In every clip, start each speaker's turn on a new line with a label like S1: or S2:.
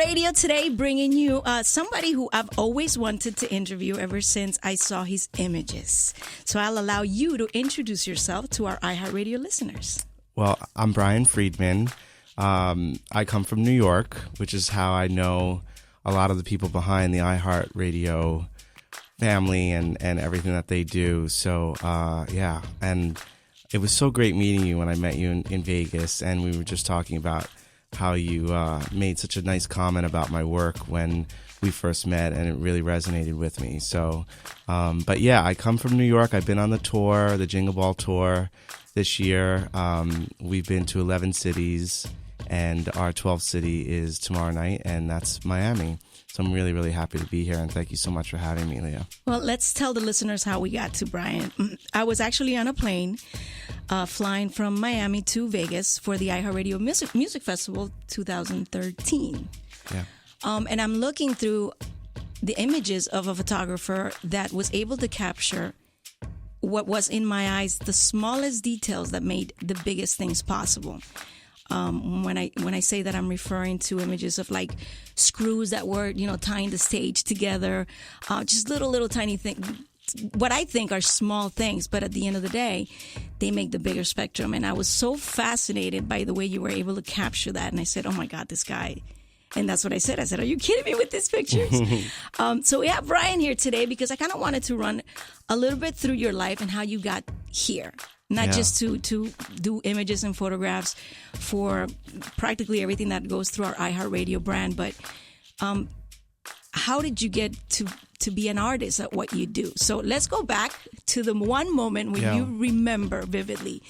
S1: iHeartRadio today, bringing you somebody who I've always wanted to interview ever since I saw his images. So I'll allow you to introduce yourself to our iHeartRadio listeners.
S2: Well, I'm Brian Friedman. I come from New York, which is how I know a lot of the people behind the iHeartRadio family and everything that they do. So, yeah. And it was so great meeting you when I met you in Vegas. And we were just talking about how you made such a nice comment about my work when we first met, and it really resonated with me. So, but yeah, I come from New York. I've been on the tour, the Jingle Ball tour this year. We've been to 11 cities, and our 12th city is tomorrow night, and that's Miami. So I'm really, really happy to be here, and thank you so much for having me, Leah.
S1: Well, let's tell the listeners how we got to Brian. I was actually on a plane flying from Miami to Vegas for the iHeartRadio Music Festival 2013.
S2: Yeah.
S1: And I'm looking through the images of a photographer that was able to capture what was, in my eyes, the smallest details that made the biggest things possible. When I say that, I'm referring to images of like screws that were, tying the stage together, just little tiny things, what I think are small things, but at the end of the day, they make the bigger spectrum. And I was so fascinated by the way you were able to capture that. And I said, oh my God, this guy. And that's what I said. I said, are you kidding me with these pictures? So we have Brian here today because I kind of wanted to run a little bit through your life and how you got here. Not just to do images and photographs for practically everything that goes through our iHeartRadio brand, but how did you get to be an artist at what you do? So let's go back to the one moment when you remember vividly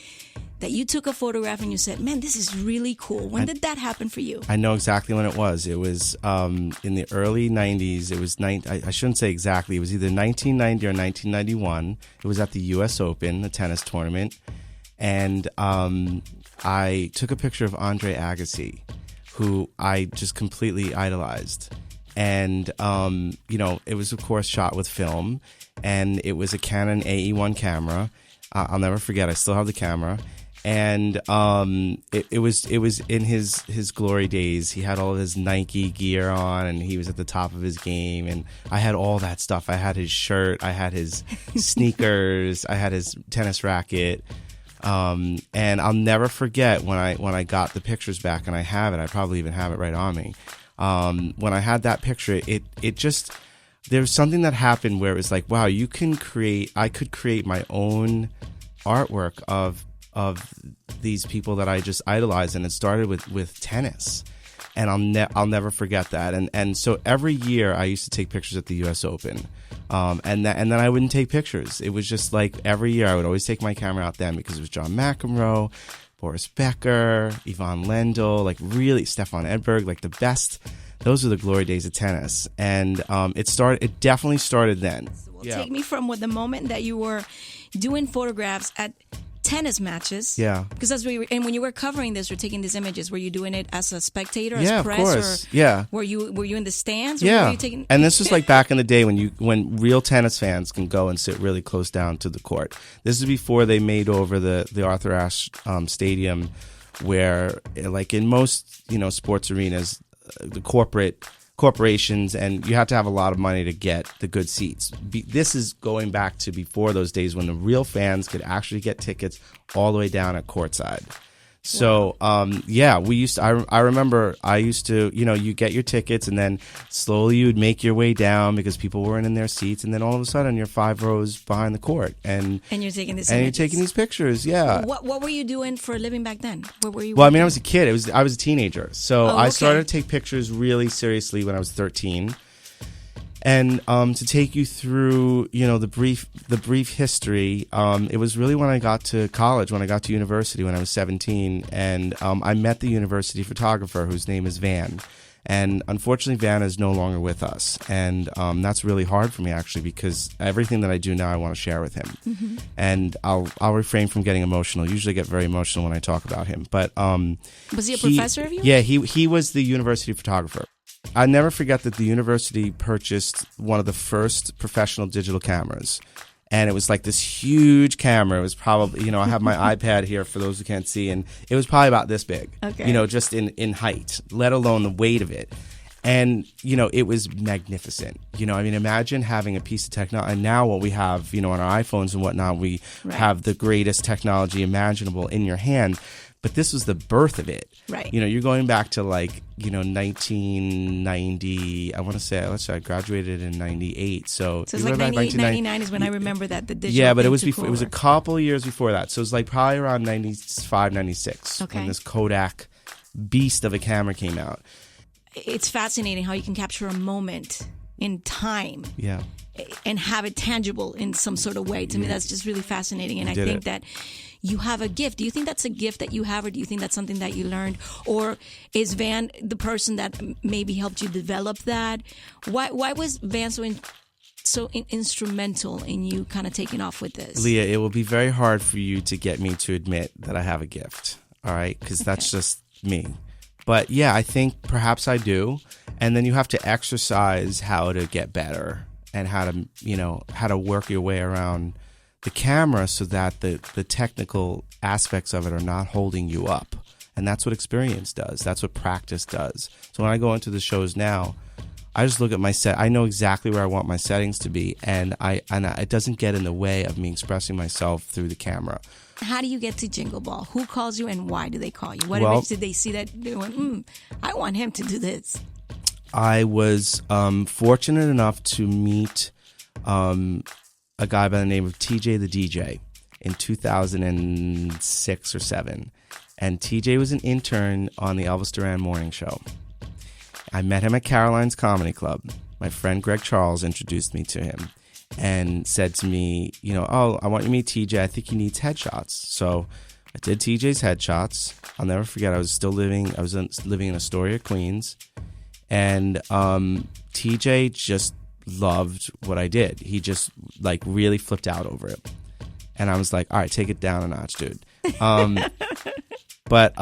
S1: that you took a photograph and you said, man, this is really cool. When did that happen for you?
S2: I know exactly when it was. It was in the early 90s. It was, I shouldn't say exactly. It was either 1990 or 1991. It was at the U.S. Open, the tennis tournament. And I took a picture of Andre Agassi, who I just completely idolized. And, it was, of course, shot with film. And it was a Canon AE1 camera. I'll never forget. I still have the camera. And it was in his glory days. He had all of his Nike gear on, and he was at the top of his game. And I had all that stuff. I had his shirt, I had his sneakers, I had his tennis racket. And I'll never forget when I got the pictures back, and I have it. I probably even have it right on me. When I had that picture, it just, there was something that happened where it was like, wow, I could create my own artwork of these people that I just idolized, and it started with tennis, and I'll never forget that. And so every year I used to take pictures at the U.S. Open, and then I wouldn't take pictures. It was just like every year I would always take my camera out then, because it was John McEnroe, Boris Becker, Yvonne Lendl, like really Stefan Edberg, like the best. Those were the glory days of tennis, and it definitely started then.
S1: Take me from the moment that you were doing photographs at tennis matches.
S2: Yeah.
S1: Because and when you were covering this or taking these images, were you doing it as a spectator, as press?
S2: Of course.
S1: Or were you in the stands? Or
S2: yeah.
S1: Were you taking...
S2: And this was like back in the day when real tennis fans can go and sit really close down to the court. This is before they made over the Arthur Ashe Stadium, where like in most sports arenas, the corporations, and you have to have a lot of money to get the good seats. This is going back to before those days when the real fans could actually get tickets all the way down at courtside. So, I remember I used to, you get your tickets, and then slowly you would make your way down because people weren't in their seats, and then all of a sudden you're 5 rows behind the court, and
S1: you're taking this,
S2: and you're taking these pictures. Yeah.
S1: What were you doing for a living back then? What were you?
S2: Well, I was a kid. I was a teenager, so
S1: okay.
S2: I started to take pictures really seriously when I was 13. And to take you through, the brief history, it was really when I got to college, when I got to university, when I was 17, and I met the university photographer whose name is Van. And unfortunately, Van is no longer with us, and that's really hard for me actually, because everything that I do now I want to share with him. Mm-hmm. And I'll refrain from getting emotional. I usually get very emotional when I talk about him. But
S1: was he a professor of yours?
S2: Yeah, he was the university photographer. I never forget that the university purchased one of the first professional digital cameras. And it was like this huge camera. It was probably, I have my iPad here for those who can't see, and it was probably about this big, just in height, let alone the weight of it. And, it was magnificent. I mean, imagine having a piece of technology. And now what we have, on our iPhones and whatnot, we have the greatest technology imaginable in your hand. But this was the birth of it.
S1: Right.
S2: You're going back to 1990. I want to say, I graduated in 98. So
S1: it's like 98, 99 is when I remember that the digital.
S2: Yeah, but it was before. It was a couple of years before that. So it was like probably around 95, 96 when this Kodak beast of a camera came out.
S1: It's fascinating how you can capture a moment in time.
S2: Yeah.
S1: And have it tangible in some sort of way. To me, that's just really fascinating. And I think that you have a gift. Do you think that's a gift that you have, or do you think that's something that you learned? Or is Van the person that maybe helped you develop that? Why was Van so instrumental in you kind of taking off with this?
S2: Leah, it will be very hard for you to get me to admit that I have a gift, all right? Because that's just me. But yeah, I think perhaps I do. And then you have to exercise how to get better and how to work your way around the camera so that the technical aspects of it are not holding you up. And that's what experience does. That's what practice does. So when I go into the shows now, I just look at my set. I know exactly where I want my settings to be, and it doesn't get in the way of me expressing myself through the camera.
S1: How do you get to Jingle Ball? Who calls you, and why do they call you? What image did they see that they went, I want him to do this?
S2: I was fortunate enough to meet a guy by the name of TJ the DJ in 2006 or 7. And TJ was an intern on the Elvis Duran morning show. I met him at Caroline's Comedy Club. My friend Greg Charles introduced me to him and said to me, I want you to meet TJ. I think he needs headshots. So I did TJ's headshots. I'll never forget. I was living in Astoria, Queens. And TJ just loved what I did. He just really flipped out over it. And I was like, all right, take it down a notch, dude. But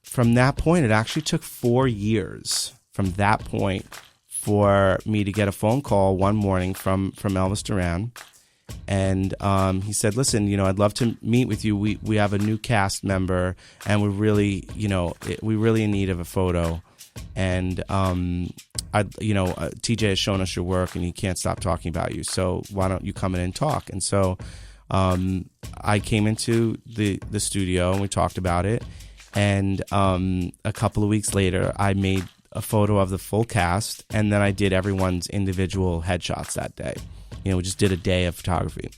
S2: from that point, it actually took 4 years from that point for me to get a phone call one morning from Elvis Duran. And he said, listen, I'd love to meet with you. We have a new cast member, and we're really, we're really in need of a photo. And TJ has shown us your work, and he can't stop talking about you. So why don't you come in and talk? And so I came into the studio, and we talked about it. And a couple of weeks later, I made a photo of the full cast, and then I did everyone's individual headshots that day. We just did a day of photography.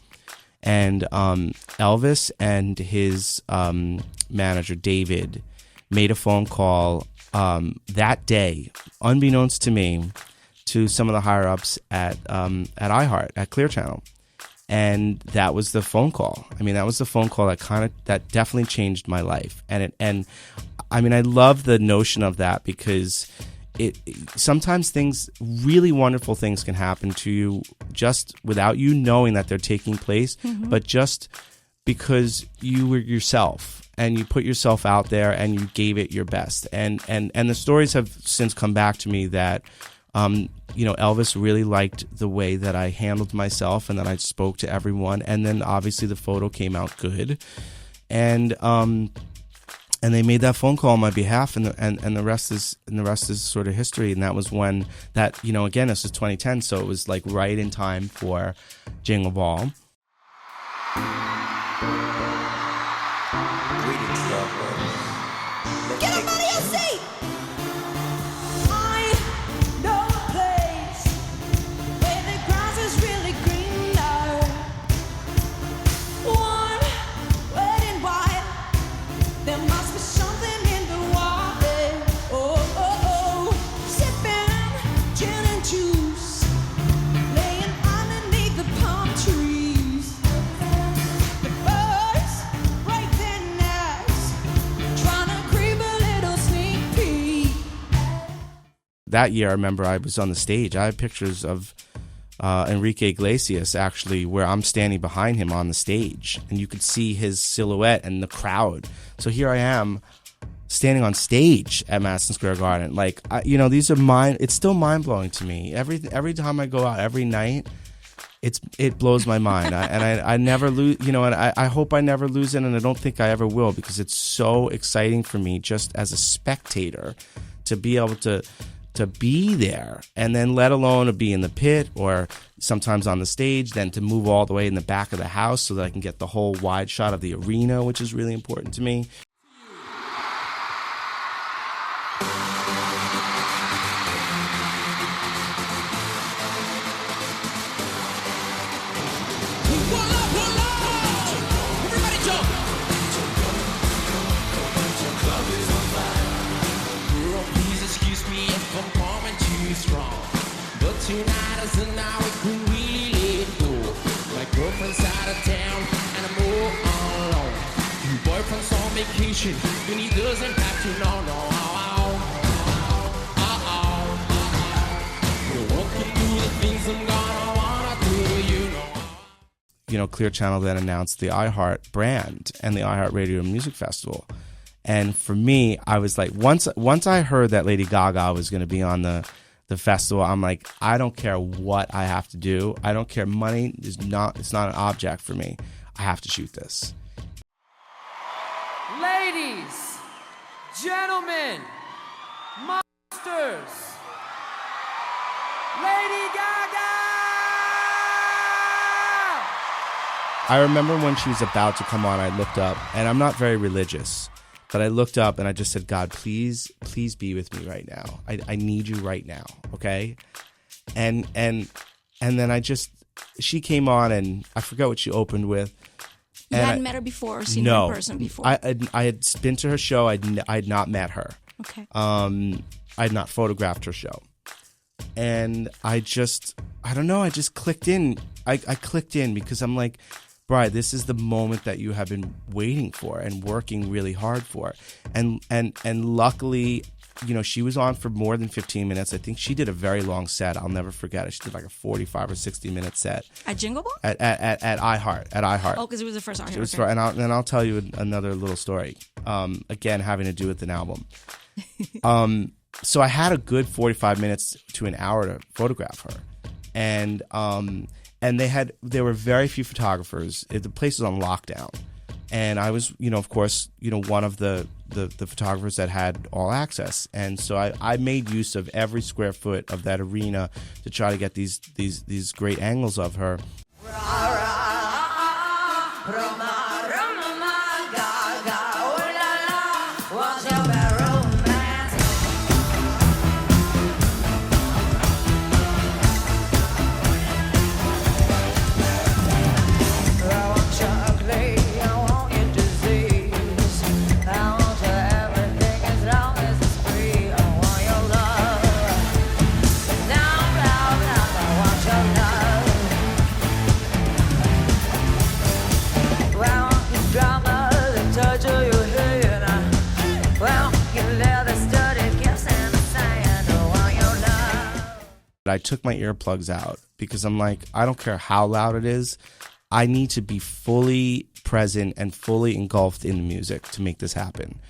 S2: And Elvis and his manager, David, made a phone call that day, unbeknownst to me, to some of the higher-ups at iHeart, at Clear Channel. And that was the phone call. I mean, that was the phone call that definitely changed my life. And I love the notion of that, because sometimes really wonderful things can happen to you just without you knowing that they're taking place, but just because you were yourself and you put yourself out there and you gave it your best. And the stories have since come back to me that Elvis really liked the way that I handled myself and that I spoke to everyone. And then obviously the photo came out good. And they made that phone call on my behalf, and the rest is sort of history. And that was when that, again, this was 2010, so it was right in time for Jingle Ball.
S3: Get up out of your seat! I know a place where the grass is really greener. One red and white. There must be something in the water. Oh. Sipping gin and juice, laying underneath the palm trees. The birds break their necks, trying to creep a little sneak peek.
S2: That year, I remember I was on the stage. I have pictures of Enrique Iglesias, actually, where I'm standing behind him on the stage, and you could see his silhouette and the crowd. So here I am standing on stage at Madison Square Garden. These are it's still mind-blowing to me. Every time I go out, every night, it blows my mind. I never lose, and I hope I never lose it, and I don't think I ever will, because it's so exciting for me just as a spectator to be able to to be there, and then let alone to be in the pit or sometimes on the stage, then to move all the way in the back of the house so that I can get the whole wide shot of the arena, which is really important to me.
S3: Tonight is the night we can really let go. My girlfriend's out of town and I'm all alone. Your boyfriend's on vacation and he doesn't have to know. No, you won't do the things I'm gonna wanna do to you.
S2: You know, Clear Channel then announced the iHeart brand and the iHeartRadio Music Festival. And for me, I was like, once I heard that Lady Gaga was going to be on the festival, I'm like, I don't care what I have to do. I don't care. Money it's not an object for me. I have to shoot this.
S4: Ladies, gentlemen, monsters, Lady Gaga!
S2: I remember when she was about to come on, I looked up, and I'm not very religious, but I looked up and I just said, God, please be with me right now. I need you right now, okay? And then she came on and I forgot what she opened with.
S1: You hadn't met her before, or seen her in person before?
S2: I had been to her show. I had not met her.
S1: Okay.
S2: I had not photographed her show. And I just clicked in. I clicked in because I'm like, Bri, this is the moment that you have been waiting for and working really hard for. And luckily, you know, she was on for more than 15 minutes. I think she did a very long set. I'll never forget it. She did like a 45 or 60 minute set.
S1: At Jingle Ball?
S2: At iHeart.
S1: Oh, because it was the first iHeart.
S2: It was and I'll tell you another little story. Again, having to do with an album. So I had a good 45 minutes to an hour to photograph her. And there were very few photographers. The place was on lockdown, and I was, you know, of course, you know, one of the photographers that had all access, and so I made use of every square foot of that arena to try to get these great angles of her. I took my earplugs out because I'm like, I don't care how loud it is. I need to be fully present and fully engulfed in the music to make this happen.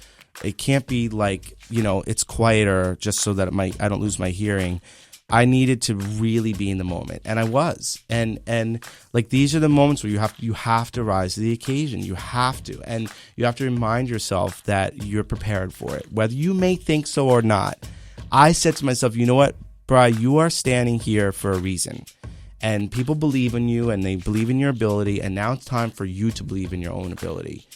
S2: It can't be like, you know, it's quieter just so that I don't lose my hearing. I needed to really be in the moment, and I was. And like, these are the moments where you have to rise to the occasion. You have to, and you have to remind yourself that you're prepared for it, whether you may think so or not. I said to myself, you know what, Bri, you are standing here for a reason, and people believe in you, and they believe in your ability, and now it's time for you to believe in your own ability.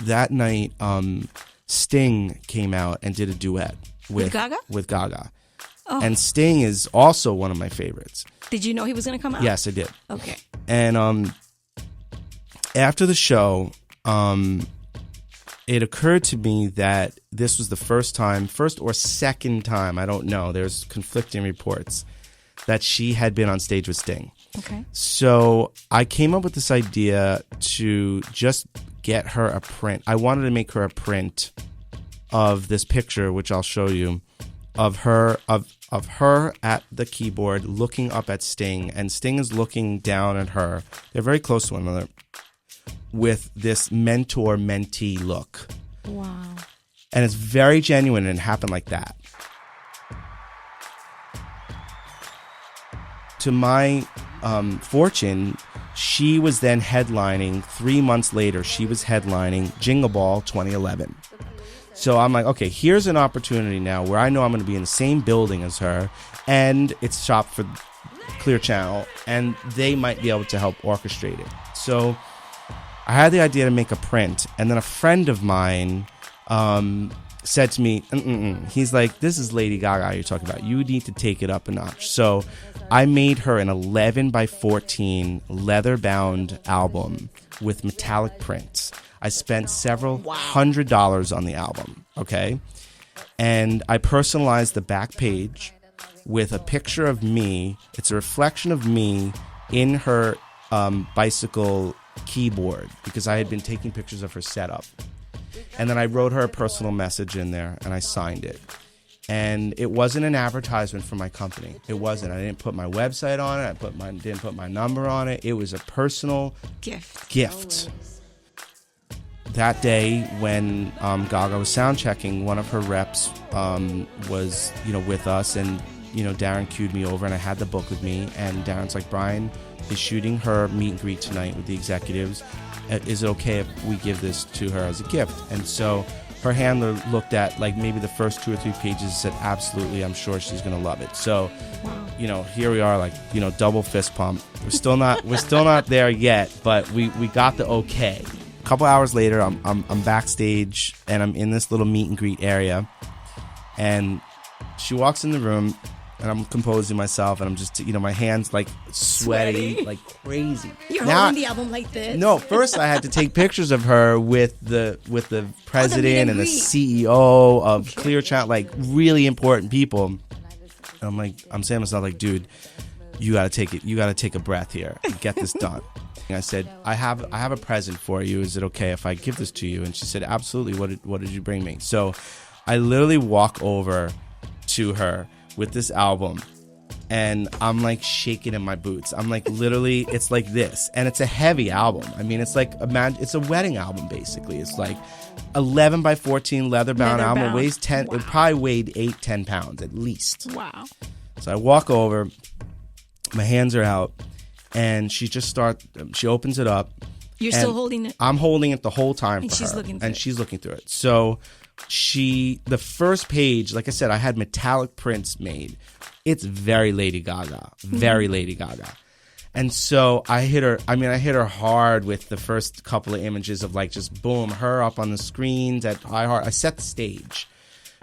S2: That night, Sting came out and did a duet with Gaga.
S1: Oh.
S2: And Sting is also one of my favorites.
S1: Did you know he was going to come out?
S2: Yes, I did.
S1: Okay.
S2: And after the show, it occurred to me that this was the first or second time, I don't know, there's conflicting reports, that she had been on stage with Sting.
S1: Okay.
S2: So I came up with this idea to just get her a print. I wanted to make her a print of this picture, which I'll show you, of her at the keyboard looking up at Sting, and Sting is looking down at her. They're very close to one another with this mentor-mentee look.
S1: Wow.
S2: And it's very genuine, and it happened like that. To my fortune, she was then headlining, 3 months later, she was headlining Jingle Ball 2011. So I'm like, okay, here's an opportunity now where I know I'm going to be in the same building as her, and it's shot for Clear Channel, and they might be able to help orchestrate it. So I had the idea to make a print, and then a friend of mine said to me, he's like, this is Lady Gaga you're talking about. You need to take it up a notch. So I made her an 11 by 14 leather-bound album with metallic prints. I spent several $100s on the album, okay? And I personalized the back page with a picture of me. It's a reflection of me in her bicycle keyboard, because I had been taking pictures of her setup. And then I wrote her a personal message in there, and I signed it. And it wasn't an advertisement for my company. It wasn't. I didn't put my website on it. Didn't put my number on it. It was a personal gift. That day when Gaga was sound checking, one of her reps was with us, and Darren cued me over, and I had the book with me, and Darren's like, Brian is shooting her meet and greet tonight with the executives. Is it okay if we give this to her as a gift? And so her handler looked at like maybe the first 2 or 3 pages and said, absolutely, I'm sure she's gonna love it. So here we are, like, double fist pump. We're still not there yet, but we got the okay. A couple hours later, I'm backstage, and I'm in this little meet and greet area, and she walks in the room, and I'm composing myself, and I'm just, my hands like sweaty, like crazy.
S1: You're holding the album like this.
S2: No, first I had to take pictures of her with the president and the CEO of Clear Channel, like really important people. And I'm saying to myself, like, dude, you gotta take a breath here and get this done. I said, I have a present for you. Is it okay if I give this to you? And she said, absolutely. What did you bring me? So I literally walk over to her with this album, and I'm like shaking in my boots. I'm like, literally, it's like this, and it's a heavy album. I mean, it's like it's a wedding album basically. It's like 11 by 14 leather-bound album. It weighs 10. Wow. It probably weighed 8-10 pounds at least.
S1: Wow.
S2: So I walk over, my hands are out, and she opens it up.
S1: You're still holding it?
S2: I'm holding it the whole time,
S1: and
S2: for
S1: she's
S2: her,
S1: looking through
S2: and she's looking through it. So the first page, like I said, I had metallic prints made. It's very Lady Gaga, very Lady Gaga. And so I hit her hard with the first couple of images of like just boom, her up on the screens at iHeart. I set the stage,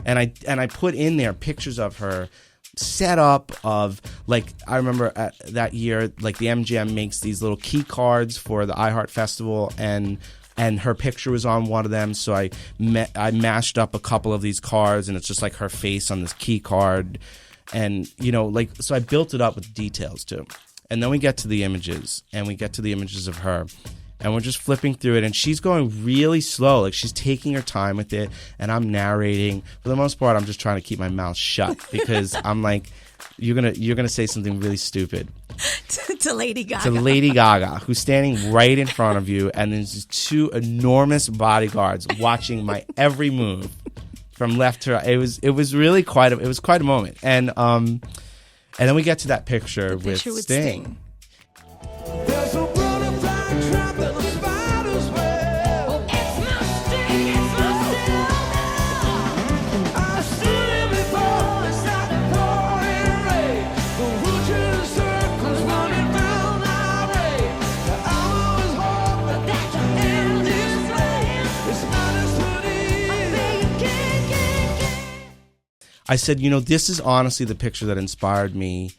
S2: and I put in there pictures of her set up of, like, I remember that year, like the MGM makes these little key cards for the iHeart Festival, and her picture was on one of them, so I mashed up a couple of these cards, and it's just like her face on this key card, and so I built it up with details too. And then we get to the images, of her, and we're just flipping through it, and she's going really slow, like she's taking her time with it, and I'm narrating. For the most part, I'm just trying to keep my mouth shut, because I'm like, you're gonna say something really stupid
S1: to Lady Gaga.
S2: To Lady Gaga, who's standing right in front of you, and there's 2 enormous bodyguards watching my every move from left to right. It was really quite a moment, and then we get to that picture with Sting.
S3: There's a butterfly trap in a spider's web. Oh, it's my Sting, it's my Sting. I've seen him before, it's like pouring rain. The woods circles running round our way. I'm always hoping that you end this way. It's not as funny.
S2: I said, this is honestly the picture that inspired me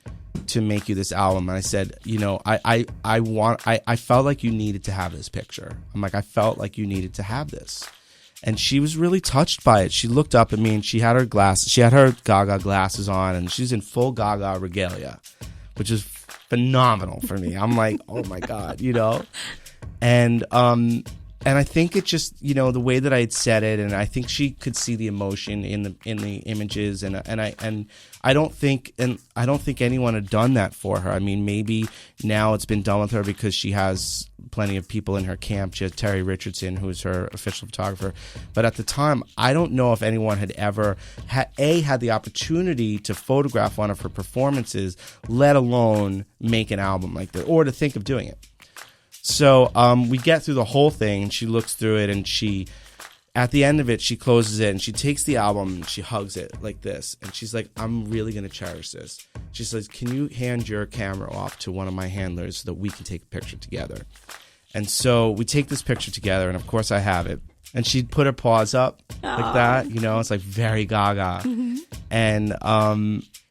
S2: to make you this album. And I said, I felt like you needed to have this picture. I'm like, I felt like you needed to have this. And she was really touched by it. She looked up at me, and she had her Gaga glasses on, and she's in full Gaga regalia, which is phenomenal for me. I'm like, oh my God, And And I think it just, the way that I had said it, and I think she could see the emotion in the images, and I don't think anyone had done that for her. I mean, maybe now it's been done with her because she has plenty of people in her camp. She has Terry Richardson, who's her official photographer. But at the time, I don't know if anyone had ever had the opportunity to photograph one of her performances, let alone make an album like that, or to think of doing it. So we get through the whole thing, and she looks through it, and at the end of it, she closes it, and she takes the album, and she hugs it like this, and she's like, I'm really going to cherish this. She says, can you hand your camera off to one of my handlers so that we can take a picture together? And so we take this picture together, and of course I have it. And she'd put her paws up like that, it's like very gaga. Mm-hmm. And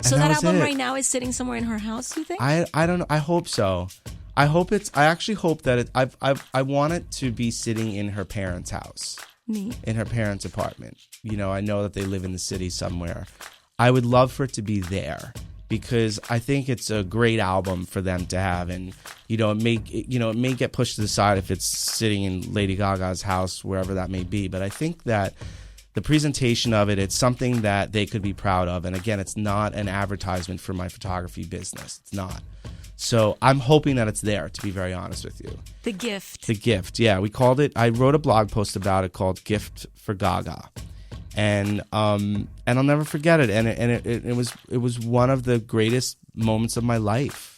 S1: so that album right now is sitting somewhere in her house, you think?
S2: I don't know. I hope so. I actually hope that I want it to be sitting in her parents' house.
S1: Neat.
S2: In her parents' apartment. I know that they live in the city somewhere. I would love for it to be there because I think it's a great album for them to have, and it may get pushed to the side if it's sitting in Lady Gaga's house, wherever that may be. But I think that the presentation of it's something that they could be proud of. And again, it's not an advertisement for my photography business. It's not. So I'm hoping that it's there, to be very honest with you.
S1: The gift.
S2: The gift, yeah. We called it, I wrote a blog post about it called Gift for Gaga. And I'll never forget it. And it was one of the greatest moments of my life.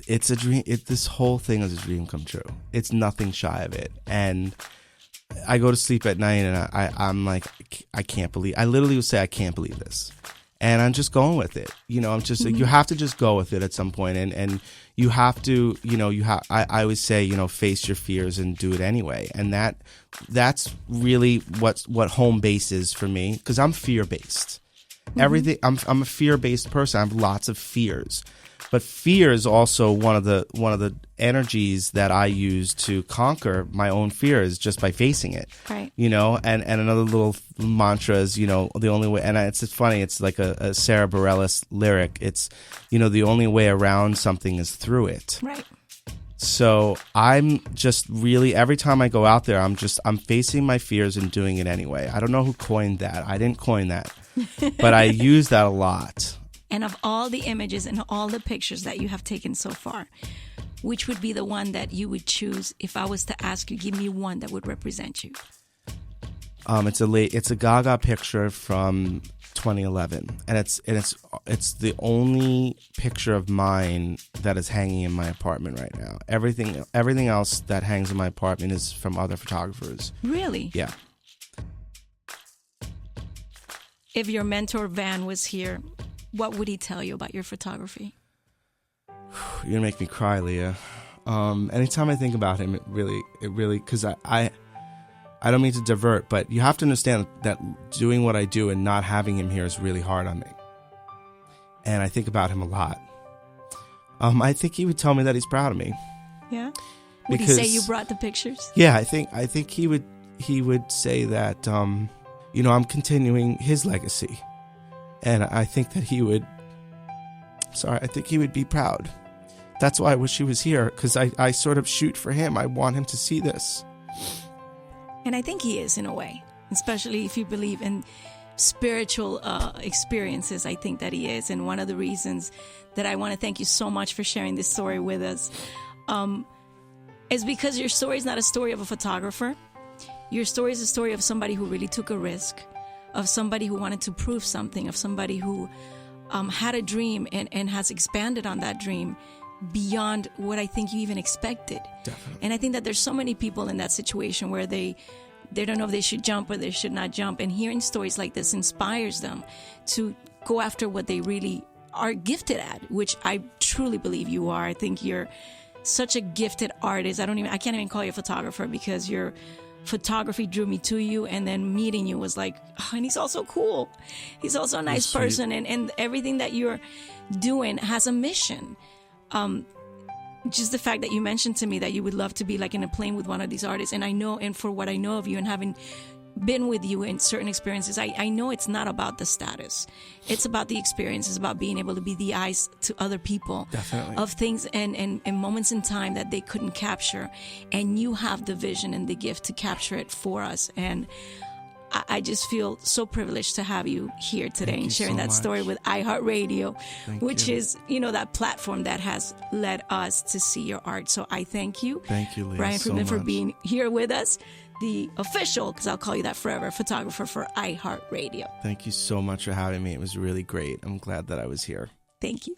S2: It's a dream. This whole thing is a dream come true. It's nothing shy of it. And I go to sleep at night and I'm like, I can't believe, I literally would say, I can't believe this. And I'm just going with it. I'm just like, you have to just go with it at some point. And you have to, I always say, face your fears and do it anyway. And that's really what home base is for me. Cause I'm fear based. Everything. I'm a fear based person. I have lots of fears. But fear is also one of the energies that I use to conquer my own fears just by facing it.
S1: Right.
S2: And another little mantra is, the only way, and it's funny, it's like a Sarah Bareilles lyric. It's, the only way around something is through it.
S1: Right.
S2: So I'm just really, every time I go out there, I'm facing my fears and doing it anyway. I don't know who coined that. I didn't coin that, but I use that a lot.
S1: And of all the images and all the pictures that you have taken so far, which would be the one that you would choose if I was to ask you, give me one that would represent you?
S2: It's a Gaga picture from 2011, and it's the only picture of mine that is hanging in my apartment right now. Everything else that hangs in my apartment is from other photographers.
S1: Really?
S2: Yeah.
S1: If your mentor Van was here, what would he tell you about your photography?
S2: You're gonna make me cry, Leah. Anytime I think about him, it really, because I don't mean to divert, but you have to understand that doing what I do and not having him here is really hard on me. And I think about him a lot. I think he would tell me that he's proud of me.
S1: Yeah. Would he say you brought the pictures?
S2: Yeah, I think he would say that I'm continuing his legacy. And I think that he would be proud. That's why I wish he was here, because I sort of shoot for him. I want him to see this.
S1: And I think he is, in a way, especially if you believe in spiritual experiences. I think that he is. And one of the reasons that I want to thank you so much for sharing this story with us is because your story is not a story of a photographer. Your story is a story of somebody who really took a risk, of somebody who wanted to prove something, of somebody who had a dream and has expanded on that dream beyond what I think you even expected.
S2: Definitely.
S1: And I think that there's so many people in that situation where they don't know if they should jump or they should not jump. And hearing stories like this inspires them to go after what they really are gifted at, which I truly believe you are. I think you're such a gifted artist. I can't even call you a photographer, because you're photography drew me to you, and then meeting you was like, oh, and he's also cool. He's also a nice person, and everything that you're doing has a mission. Just the fact that you mentioned to me that you would love to be like in a plane with one of these artists, and I know, and for what I know of you and having been with you in certain experiences, I know it's not about the status. It's about the experience. It's about being able to be the eyes to other people.
S2: Definitely.
S1: Of things and moments in time that they couldn't capture. And you have the vision and the gift to capture it for us. And I just feel so privileged to have you here today and sharing that story with iHeartRadio, which is, that platform that has led us to see your art. So I thank you.
S2: Thank you, Leah,
S1: Brian Friedman,
S2: so
S1: for being here with us. The official, because I'll call you that forever, photographer for iHeartRadio.
S2: Thank you so much for having me. It was really great. I'm glad that I was here.
S1: Thank you.